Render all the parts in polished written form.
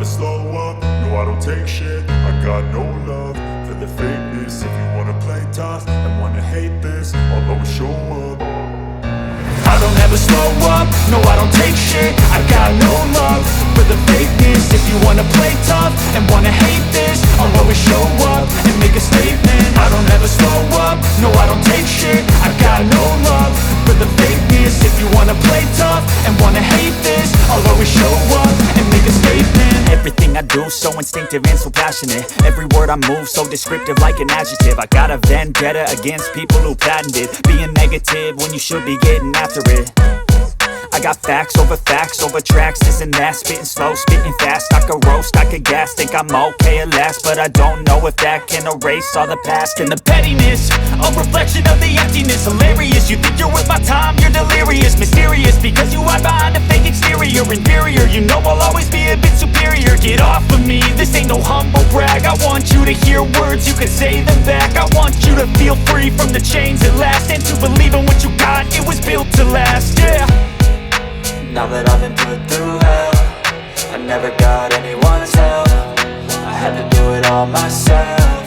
slow up, no I don't take shit. I got no love for the fakeness. If you wanna play tough and wanna hate this, I'll always show up. I don't ever slow up, no I don't take shit. I got no love for the fakeness. If you wanna play tough and wanna hate this, I'll always show up and make a statement. I don't ever slow up, no I don't take shit. I got no love for the fakeness. If you wanna play tough and wanna hate this, I'll always show up and make a statement. Everything I do so instinctive and so passionate. Every word I move so descriptive like an adjective. I got a vendetta against people who patented being negative when you should be getting after it. I got facts over tracks, this and that. Spitting slow, spitting fast, I could roast, I could gas. Think I'm okay at last, but I don't know if that can erase all the past. And the pettiness, a reflection of the emptiness. Hilarious, you think you're worth my time, you're delirious. Mysterious, because you hide behind a fake exterior. Inferior, you know I'll always be a bit superior. Get off of me, this ain't no humble brag. I want you to hear words, you can say them back. I want you to feel free from the chains at last, and to believe in what you got, it was built to last, yeah. Now that I've been put through hell, I never got anyone's help. I had to do it all myself.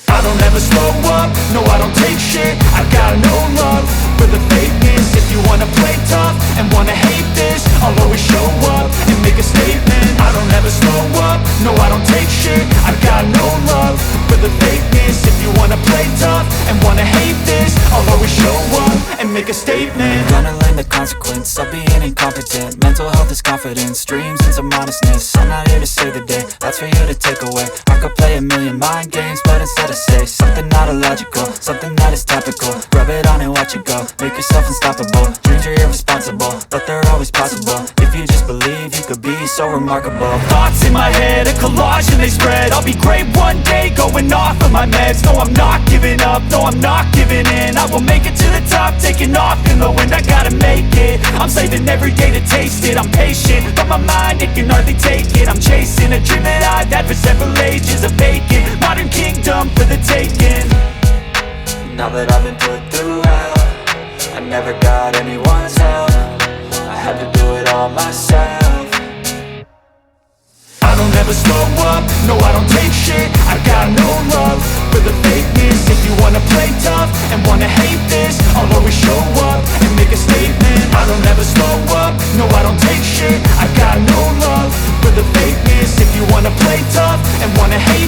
I don't ever slow up, no I don't take shit. I got no love for the fakeness. If you wanna play tough and wanna hate this, I'll always show up and make a statement. I don't ever slow up, no I don't take shit. I got no love for the fakeness. If you wanna play tough and wanna hate this, I'll always show up and make a statement. Gonna learn the consequence of being incompetent. Mental health is confidence, dreams and some honestness. I'm not here to save the day, that's for you to take away. I could play a million mind games, but instead I say something not illogical, something that is topical. Rub it on and watch it go, make yourself unstoppable. Dreams are irresponsible, but they're always possible. If you just believe, you could be so remarkable. Thoughts in my head, a collage and they spread. I'll be great one day, going off of my meds. No, I'm not giving up, no, I'm not giving in. I will make it to the top, taking off in the wind. I gotta make it, I'm saving every day to taste it. I'm patient, but my mind, it can hardly take it. I'm chasing a dream that I've had for several ages. A vacant, modern kingdom for the taking. Now that I've been put through hell, I never got anyone's help. I had to do it all myself. I don't ever slow up, no I don't take shit. I got no love for the fakeness. If you wanna play tough and wanna hate this, I'll always show up and make a statement. I don't ever slow up, no I don't take shit. I got no love for the fakeness. If you wanna play tough and wanna hate